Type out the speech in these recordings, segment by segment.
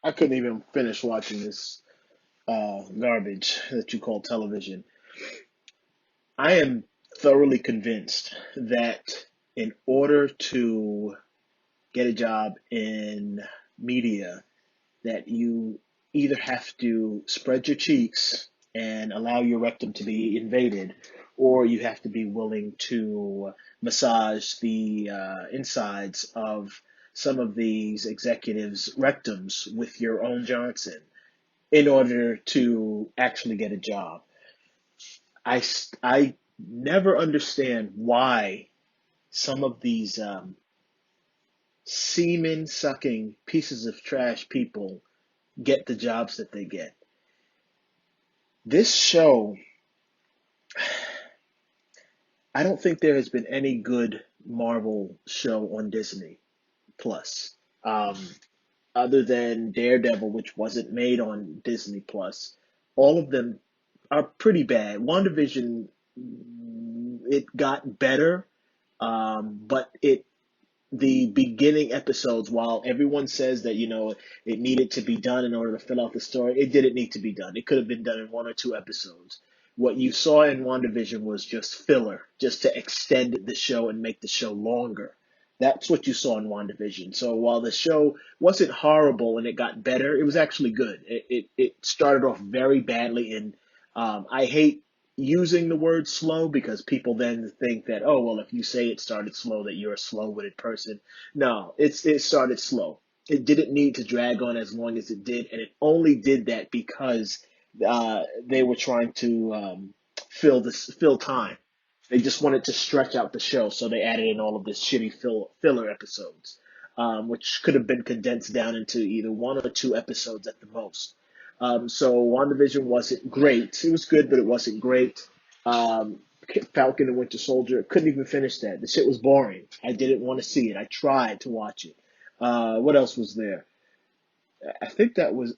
I couldn't even finish watching this garbage that you call television. I am thoroughly convinced that in order to get a job in media, that you either have to spread your cheeks and allow your rectum to be invaded, or you have to be willing to massage the insides of some of these executives' rectums with your own Johnson in order to actually get a job. I never understand why some of these semen sucking pieces of trash people get the jobs that they get. This show, I don't think there has been any good Marvel show on Disney Plus, um, other than Daredevil, which wasn't made on Disney Plus. All of them are pretty bad. WandaVision, it got better, but the beginning episodes, while everyone says that, it needed to be done in order to fill out the story, it didn't need to be done. It could have been done in one or two episodes. What you saw in WandaVision was just filler, just to extend the show and make the show longer. That's what you saw in WandaVision. So while the show wasn't horrible and it got better, it was actually good. It started off very badly, and I hate using the word slow because people then think that, oh, well, if you say it started slow, that you're a slow-witted person. No, it started slow. It didn't need to drag on as long as it did, and it only did that because they were trying to fill time. They just wanted to stretch out the show, so they added in all of this shitty filler episodes, which could have been condensed down into either one or two episodes at the most. So WandaVision wasn't great. It was good, but it wasn't great. Um, Falcon and Winter Soldier, couldn't even finish that. The shit was boring. I didn't want to see it. I tried to watch it. What else was there? I think that was,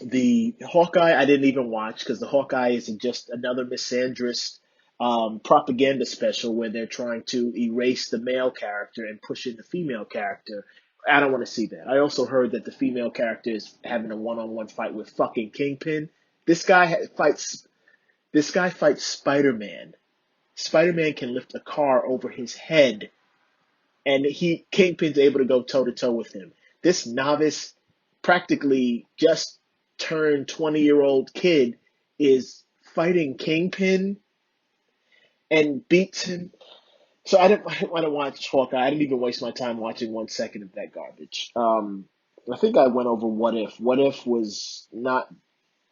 the Hawkeye I didn't even watch because the Hawkeye is just another misandrist propaganda special where they're trying to erase the male character and push in the female character. I don't want to see that. I also heard that the female character is having a one-on-one fight with fucking Kingpin. This guy fights. This guy fights Spider-Man. Spider-Man can lift a car over his head, and Kingpin's able to go toe to toe with him. This novice, practically just turned 20-year-old kid is fighting Kingpin and beats him. So I didn't want to watch Hawkeye. I didn't even waste my time watching 1 second of that garbage. I think I went over What If. What If was not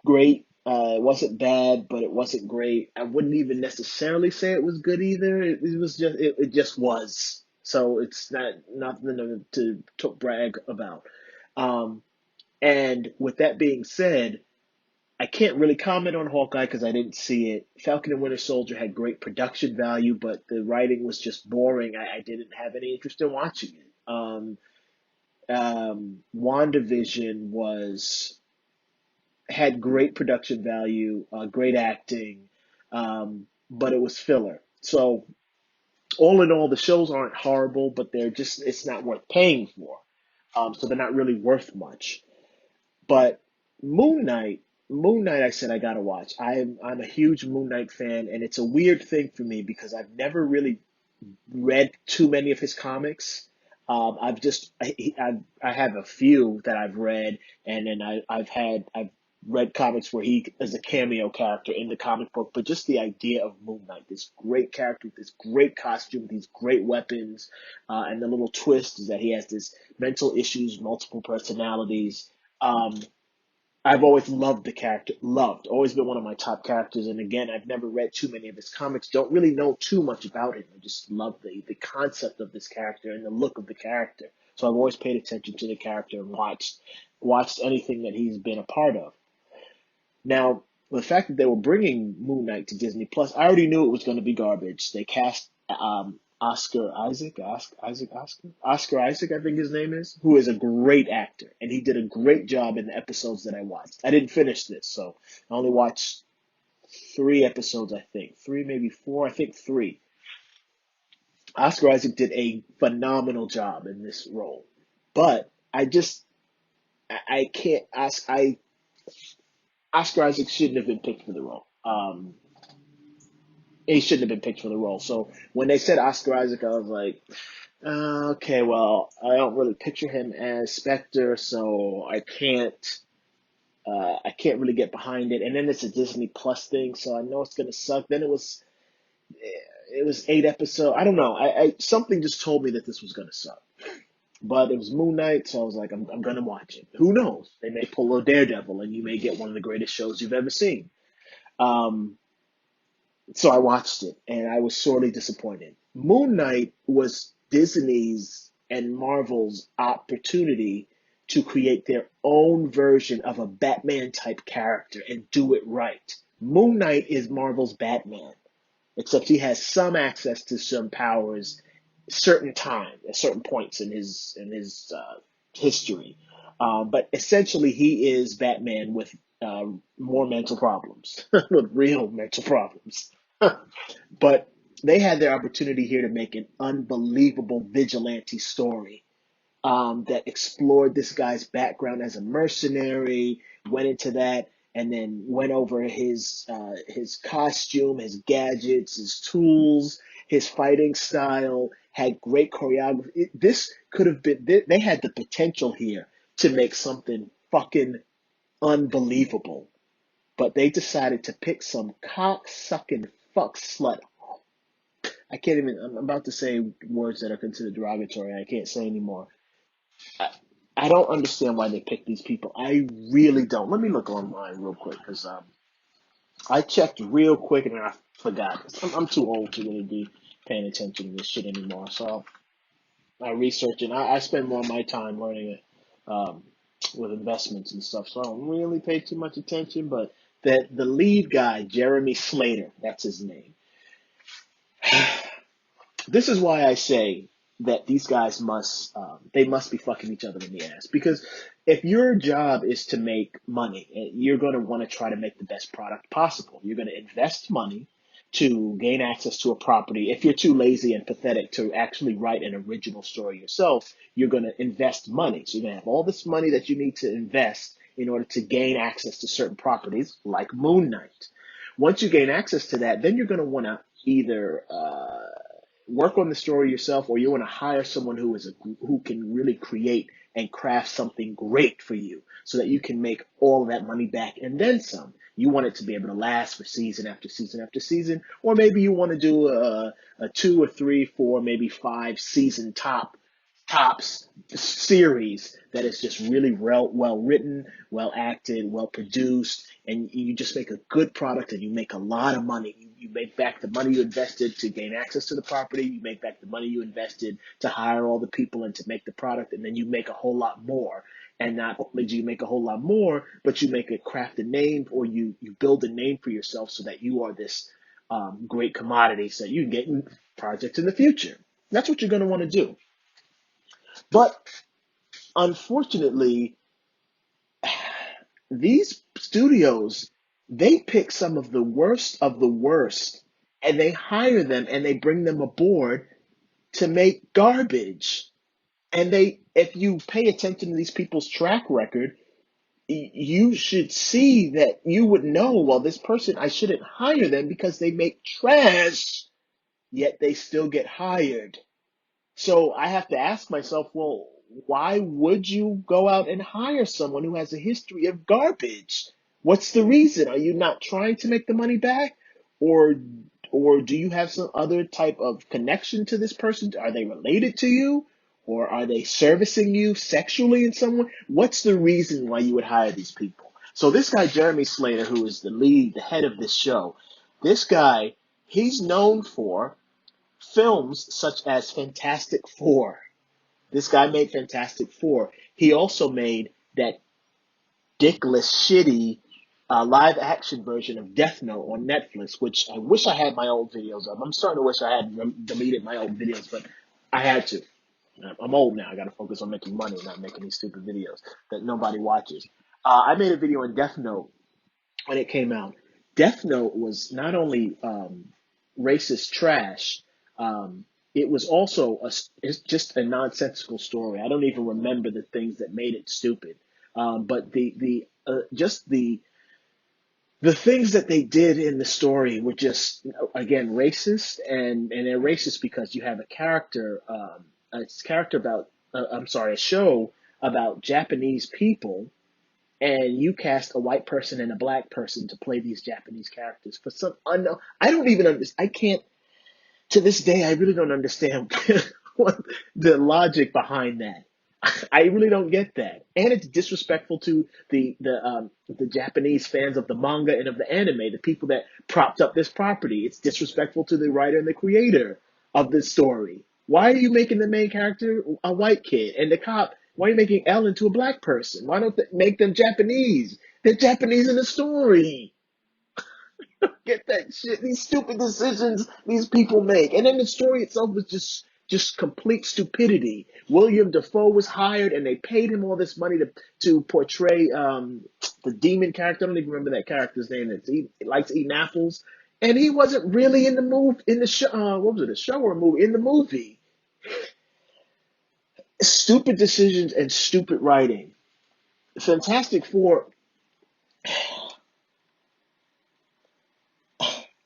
great. It wasn't bad, but it wasn't great. I wouldn't even necessarily say it was good either. It just was. So it's nothing to brag about. Um, and with that being said, I can't really comment on Hawkeye because I didn't see it. Falcon and Winter Soldier had great production value, but the writing was just boring. I didn't have any interest in watching it. WandaVision was had great production value, great acting, but it was filler. So all in all, the shows aren't horrible, but it's not worth paying for. So they're not really worth much. But Moon Knight, Moon Knight, I said I gotta watch. I'm a huge Moon Knight fan, and it's a weird thing for me because I've never really read too many of his comics. I have a few that I've read, and then I've read comics where he is a cameo character in the comic book. But just the idea of Moon Knight, this great character with this great costume, these great weapons, and the little twist is that he has this mental issues, multiple personalities. Um, I've always loved the character, always been one of my top characters. And again, I've never read too many of his comics, don't really know too much about him. I just love the concept of this character and the look of the character. So I've always paid attention to the character and watched anything that he's been a part of. Now, the fact that they were bringing Moon Knight to Disney Plus, I already knew it was going to be garbage. They cast Oscar Isaac, I think his name is, who is a great actor, and he did a great job in the episodes that I watched. I didn't finish this, so I only watched 3 episodes, I think, three, maybe four, I think three. Oscar Isaac did a phenomenal job in this role, but I just I can't ask. Oscar Isaac shouldn't have been picked for the role. He shouldn't have been picked for the role. So when they said Oscar Isaac, I was like, okay, well, I don't really picture him as Spectre, so I can't really get behind it. And then it's a Disney Plus thing, so I know it's gonna suck. Then it was 8 episodes. I don't know. I something just told me that this was gonna suck. But it was Moon Knight, so I was like, I'm gonna watch it. Who knows? They may pull a Daredevil, and you may get one of the greatest shows you've ever seen. Um, so I watched it, and I was sorely disappointed. Moon Knight was Disney's and Marvel's opportunity to create their own version of a Batman type character and do it right. Moon Knight is Marvel's Batman, except he has some access to some powers certain time at certain points in his history. But essentially, he is Batman with more mental problems, with real mental problems. But they had their opportunity here to make an unbelievable vigilante story that explored this guy's background as a mercenary, went into that, and then went over his costume, his gadgets, his tools, his fighting style. Had great choreography. This could have been. They had the potential here to make something fucking unbelievable, but they decided to pick some cock sucking fuck slut. I can't even. I'm about to say words that are considered derogatory. I can't say anymore. I, I don't understand why they pick these people. I really don't. Let me look online real quick because I checked real quick and I forgot. I'm too old to really be paying attention to this shit anymore. So I research and I spend more of my time learning it with investments and stuff. So I don't really pay too much attention. But that the lead guy, Jeremy Slater, that's his name. This is why I say that these guys must they must be fucking each other in the ass because if your job is to make money, you're going to want to try to make the best product possible. You're going to invest money to gain access to a property. If you're too lazy and pathetic to actually write an original story yourself, you're going to invest money. So you're going to have all this money that you need to invest in order to gain access to certain properties like Moon Knight. Once you gain access to that, then you're going to want to either work on the story yourself, or you want to hire someone who can really create and craft something great for you, so that you can make all of that money back and then some. You want it to be able to last for season after season after season, or maybe you want to do a two or three, four, maybe 5 season tops series that is just really well written, well acted, well produced, and you just make a good product and you make a lot of money. You make back the money you invested to gain access to the property. You make back the money you invested to hire all the people and to make the product, and then you make a whole lot more. And not only do you make a whole lot more, but you make a crafted name, or you build a name for yourself so that you are this great commodity so that you can get projects in the future. That's what you're going to want to do. But unfortunately, these studios, they pick some of the worst and they hire them and they bring them aboard to make garbage. And if you pay attention to these people's track record, you should see that you would know, well, this person, I shouldn't hire them because they make trash, yet they still get hired. So I have to ask myself, well, why would you go out and hire someone who has a history of garbage? What's the reason? Are you not trying to make the money back? Or or do you have some other type of connection to this person? Are they related to you? Or are they servicing you sexually in some way? What's the reason why you would hire these people? So this guy, Jeremy Slater, who is the lead, the head of this show, this guy, he's known for films such as Fantastic Four. This guy made Fantastic Four. He also made that dickless, shitty live action version of Death Note on Netflix, which I wish I had my old videos of. I'm starting to wish I had deleted my old videos, but I had to. I'm old now. I got to focus on making money, not making these stupid videos that nobody watches. I made a video on Death Note when it came out. Death Note was not only racist trash, um, it was also it's just a nonsensical story. I don't even remember the things that made it stupid. But the just the things that they did in the story were just, again, racist, and they're racist because you have a character about I'm sorry, a show about Japanese people, and you cast a white person and a black person to play these Japanese characters for some unknown. I don't even understand. I can't, to this day, I really don't understand what the logic behind that. I really don't get that, and it's disrespectful to the Japanese fans of the manga and of the anime, the people that propped up this property. It's disrespectful to the writer and the creator of this story. Why are you making the main character a white kid and the cop? Why are you making L into a black person? Why don't they make them Japanese? They're Japanese in the story. Get that shit. These stupid decisions these people make, and then the story itself was just complete stupidity. William Dafoe was hired, and they paid him all this money to portray the demon character. I don't even remember that character's name. Likes eating apples, and he wasn't really in the move in the show. What was it? A show or a movie? In the movie, stupid decisions and stupid writing. Fantastic Four,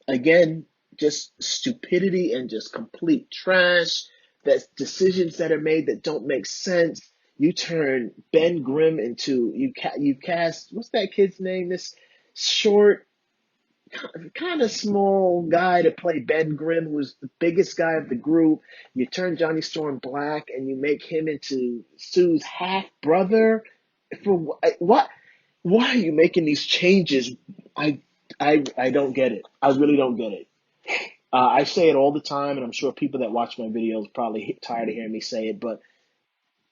again, just stupidity and just complete trash. That's decisions that are made that don't make sense. You turn Ben Grimm into you cast, what's that kid's name? This short, kind of small guy to play Ben Grimm, who's the biggest guy of the group. You turn Johnny Storm black and you make him into Sue's half brother. For what? Why are you making these changes? I I don't get it. I really don't get it. I say it all the time, and I'm sure people that watch my videos probably tired of hearing me say it, but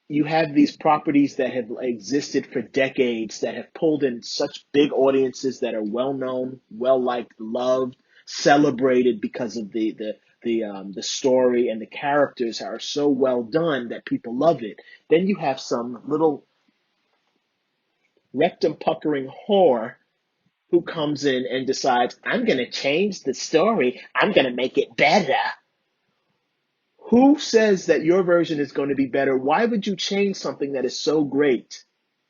you have these properties that have existed for decades that have pulled in such big audiences that are well known, well liked, loved, celebrated because of the story, and the characters are so well done that people love it. Then you have some little rectum puckering whore who comes in and decides, I'm going to change the story. I'm going to make it better. Who says that your version is going to be better? Why would you change something that is so great?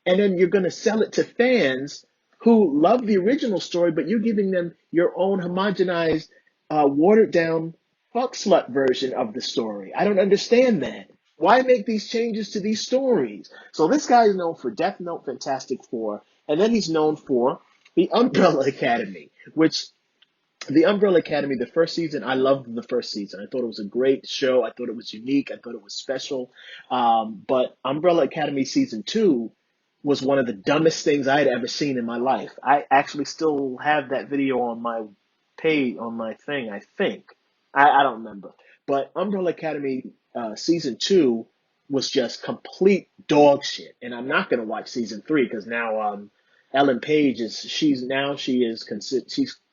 And then you're going to sell it to fans who love the original story, but you're giving them your own homogenized, watered down fuck slut version of the story. I don't understand that. Why make these changes to these stories? So this guy is known for Death Note, Fantastic Four, and then he's known for the Umbrella Academy, which the Umbrella Academy, the first season, I loved the first season. I thought it was a great show. I thought it was unique. I thought it was special. But Umbrella Academy season two was one of the dumbest things I had ever seen in my life. I actually still have that video on my page, on my thing, I think. I don't remember. But Umbrella Academy season two was just complete dog shit. And I'm not going to watch season three because now Ellen Page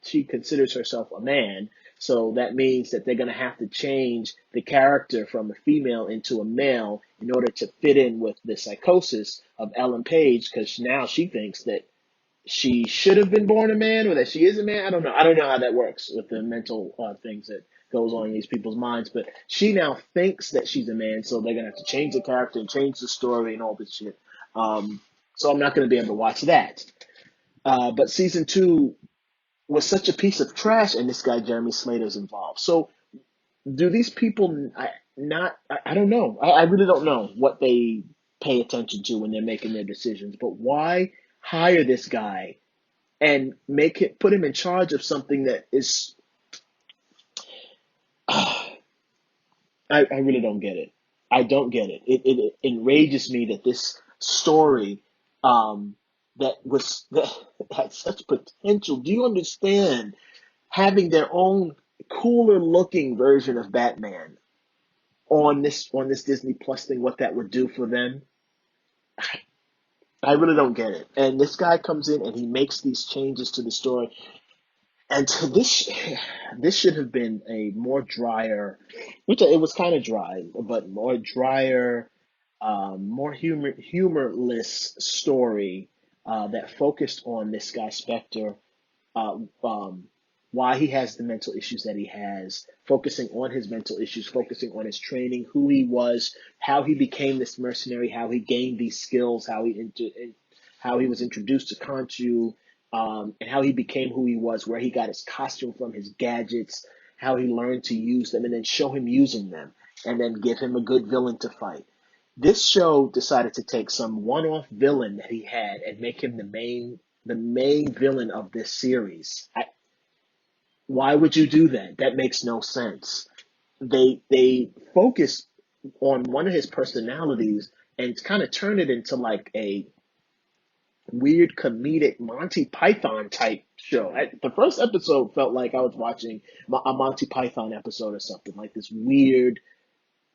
she considers herself a man, so that means that they're going to have to change the character from a female into a male in order to fit in with the psychosis of Ellen Page, because now she thinks that she should have been born a man or that she is a man. I don't know. I don't know how that works with the mental things that goes on in these people's minds, but she now thinks that she's a man, so they're gonna have to change the character and change the story and all this shit. So I'm not gonna be able to watch that. But season two was such a piece of trash, and this guy Jeremy Slater's involved. So do these people I don't know. I really don't know what they pay attention to when they're making their decisions. But why hire this guy and put him in charge of something that is I really don't get it. I don't get it. It enrages me that this story um, that had such potential. Do you understand having their own cooler looking version of Batman on this Disney Plus thing? What that would do for them? I really don't get it. And this guy comes in and he makes these changes to the story. And to this should have been a more drier, which it was kind of dry, but more drier, more humorless story that focused on this guy Spectre, uh, um, why he has the mental issues that he has, focusing on his mental issues, focusing on his training, who he was, how he became this mercenary, how he gained these skills, how he how he was introduced to Khonshu, and how he became who he was, where he got his costume from, his gadgets, how he learned to use them, and then show him using them, and then give him a good villain to fight. This show decided to take some one-off villain that he had and make him the main villain of this series. Why would you do that? That makes no sense. They focus on one of his personalities and kind of turn it into like a weird comedic Monty Python type show. The first episode felt like I was watching a Monty Python episode or something, like this weird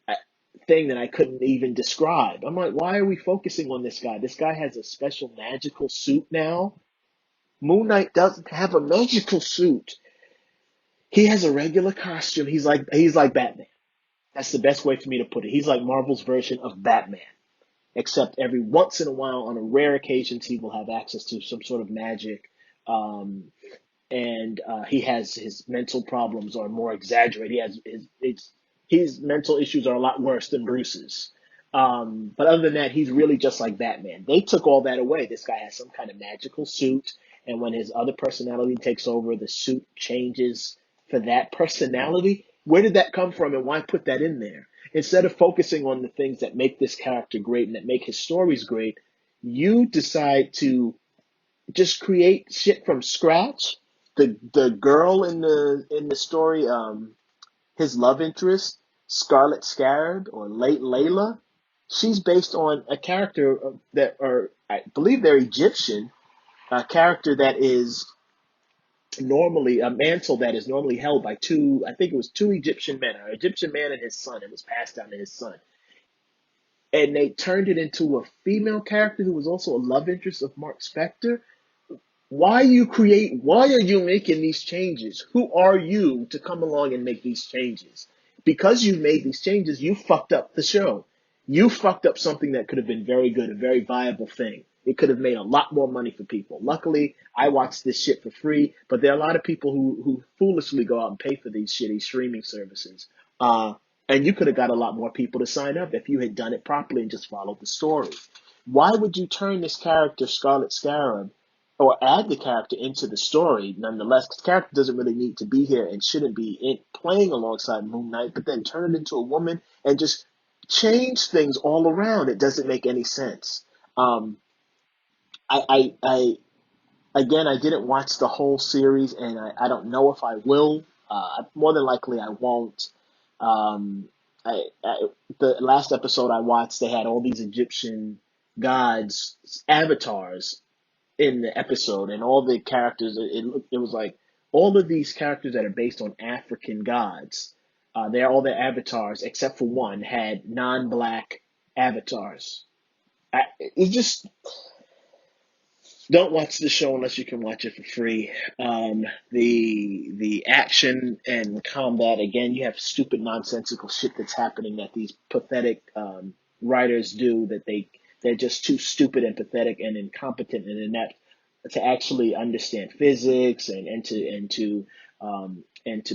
uh, thing that I couldn't even describe. I'm like, why are we focusing on this guy? This guy has a special magical suit now. Moon Knight doesn't have a magical suit. He has a regular costume. He's like Batman. That's the best way for me to put it. He's like Marvel's version of Batman, except every once in a while, on a rare occasions, he will have access to some sort of magic. Um, and he has his mental problems are more exaggerated. He has his mental issues are a lot worse than Bruce's. But other than that, he's really just like Batman. They took all that away. This guy has some kind of magical suit, and when his other personality takes over, the suit changes for that personality. Where did that come from, and why put that in there? Instead of focusing on the things that make this character great and that make his stories great, you decide to just create shit from scratch. The girl in the story, his love interest, Scarlet Scarab or Late Layla, she's based on a character that, or I believe they're Egyptian, a character that is normally a mantle that is normally held by two, I think it was two Egyptian men, an Egyptian man and his son. It was passed down to his son. And they turned it into a female character who was also a love interest of Mark Spector. Why are you making these changes? Who are you to come along and make these changes? Because you made these changes, you fucked up the show. You fucked up something that could have been very good, a very viable thing. It could have made a lot more money for people. Luckily, I watched this shit for free, but there are a lot of people who foolishly go out and pay for these shitty streaming services. Uh, and you could have got a lot more people to sign up if you had done it properly and just followed the story. Why would you turn this character, Scarlet Scarab, or add the character into the story nonetheless? Because the character doesn't really need to be here and shouldn't be playing alongside Moon Knight, but then turn it into a woman and just change things all around. It doesn't make any sense. Um, I again, I didn't watch the whole series, and I don't know if I will. More than likely, I won't. Um, the last episode I watched, they had all these Egyptian gods avatars in the episode, and all the characters. It was like all of these characters that are based on African gods. They're all their avatars except for one had non-black avatars. It just don't watch the show unless you can watch it for free. The action and combat, again, you have stupid nonsensical shit that's happening that these pathetic writers do, that they're just too stupid and pathetic and incompetent and inept to actually understand physics and to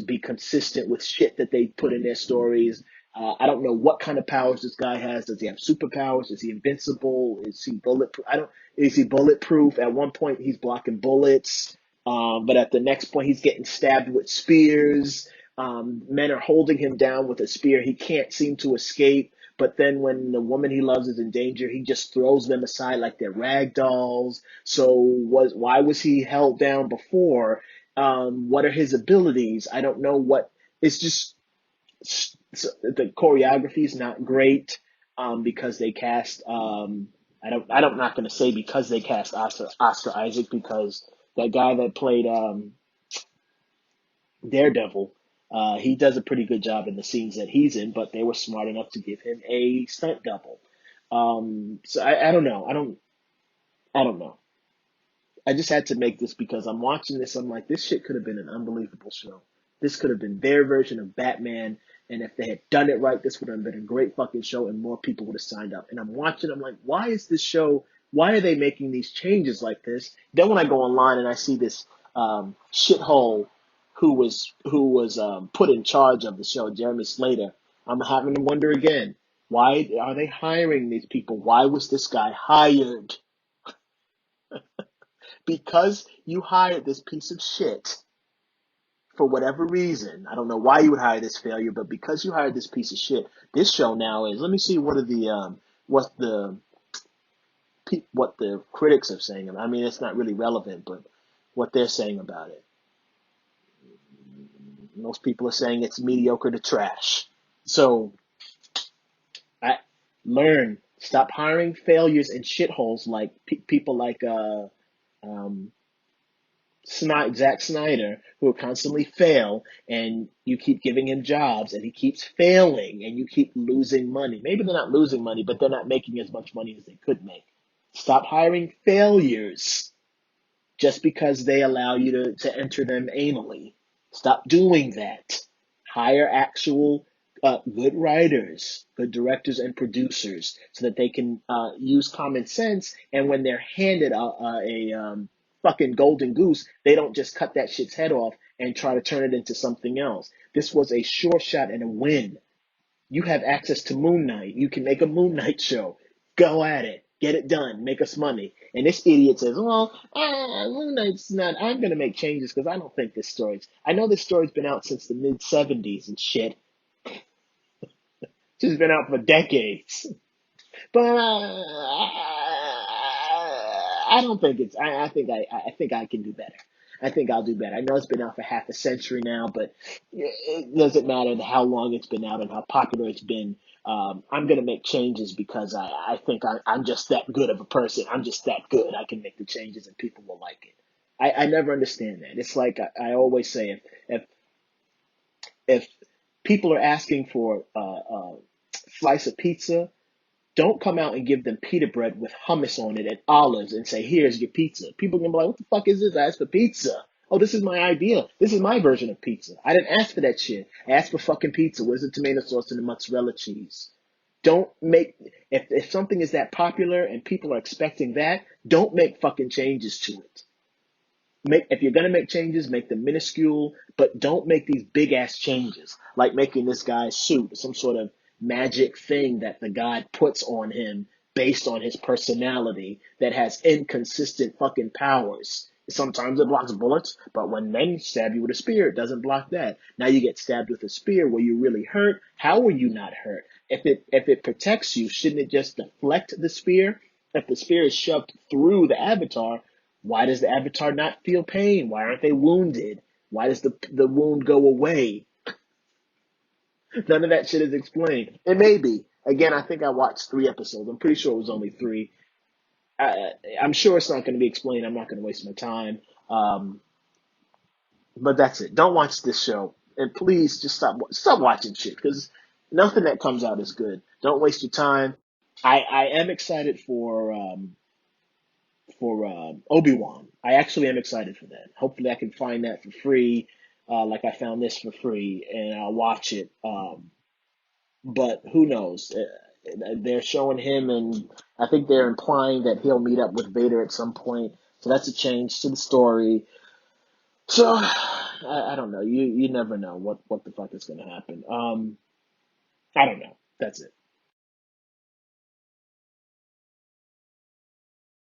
be consistent with shit that they put in their stories. I don't know what kind of powers this guy has. Does he have superpowers? Is he invincible? Is he bulletproof? I don't. Is he bulletproof? At one point, he's blocking bullets, but at the next point, he's getting stabbed with spears. Men are holding him down with a spear. He can't seem to escape. But then, when the woman he loves is in danger, he just throws them aside like they're rag dolls. So, why was he held down before? What are his abilities? I don't know what. It's just the choreography is not great, because they cast I'm not going to say because they cast Oscar Isaac, because that guy that played Daredevil, he does a pretty good job in the scenes that he's in, but they were smart enough to give him a stunt double. So I don't know. I don't know. I just had to make this because I'm watching this. I'm like, this shit could have been an unbelievable show. This could have been their version of Batman. And if they had done it right, this would have been a great fucking show and more people would have signed up. And I'm watching, I'm like, why is this show, why are they making these changes like this? Then when I go online and I see this shithole who was put in charge of the show, Jeremy Slater, I'm having to wonder again, why are they hiring these people? Why was this guy hired? because you hired this piece of shit for whatever reason. I don't know why you would hire this failure, but because you hired this piece of shit, this show now is. Let me see what are the what the what the critics are saying. I mean, it's not really relevant, but what they're saying about it. Most people are saying it's mediocre to trash. So I stop hiring failures and shitholes like people like um, Zack Snyder, who constantly fail, and you keep giving him jobs, and he keeps failing, and you keep losing money. Maybe they're not losing money, but they're not making as much money as they could make. Stop hiring failures just because they allow you to enter them anally. Stop doing that. Hire actual good writers, good directors, and producers so that they can use common sense. And when they're handed a fucking golden goose, they don't just cut that shit's head off and try to turn it into something else. This was a sure shot and a win. You have access to Moon Knight. You can make a Moon Knight show. Go at it. Get it done. Make us money. And this idiot says, well, Moon Knight's not, I'm going to make changes because I don't think this story's, I know this story's been out since the mid 70s and shit. It's been out for decades. But I don't think it's, I think I can do better. I think I'll do better. I know it's been out for half a century now, but it doesn't matter how long it's been out and how popular it's been. I'm going to make changes because I think I'm just that good of a person. I'm just that good. I can make the changes and people will like it. I never understand that. It's like I always say, if people are asking for a slice of pizza, don't come out and give them pita bread with hummus on it and olives and say, here's your pizza. People are going to be like, what the fuck is this? I asked for pizza. Oh, this is my idea. This is my version of pizza. I didn't ask for that shit. I asked for fucking pizza. Where's the tomato sauce and the mozzarella cheese? Don't make, if something is that popular and people are expecting that, don't make fucking changes to it. If you're gonna make changes, make them minuscule, but don't make these big ass changes, like making this guy's suit some sort of magic thing that the god puts on him based on his personality that has inconsistent fucking powers. Sometimes it blocks bullets, but when men stab you with a spear, it doesn't block that. Now you get stabbed with a spear where you really hurt. How are you not hurt? If it protects you, shouldn't it just deflect the spear? If the spear is shoved through the avatar, why does the avatar not feel pain? Why aren't they wounded? Why does the wound go away? None of that shit is explained. It may be. Again, I think I watched 3 episodes. I'm pretty sure it was only three. I, I'm sure it's not going to be explained. I'm not going to waste my time. Um, but that's it. Don't watch this show, and please just stop watching shit because nothing that comes out is good. Don't waste your time. I am excited for Obi-Wan. I actually am excited for that. Hopefully, I can find that for free, like I found this for free, and I'll watch it. But who knows? They're showing him, and I think they're implying that he'll meet up with Vader at some point. So that's a change to the story. So I don't know. You never know what the fuck is going to happen. I don't know. That's it.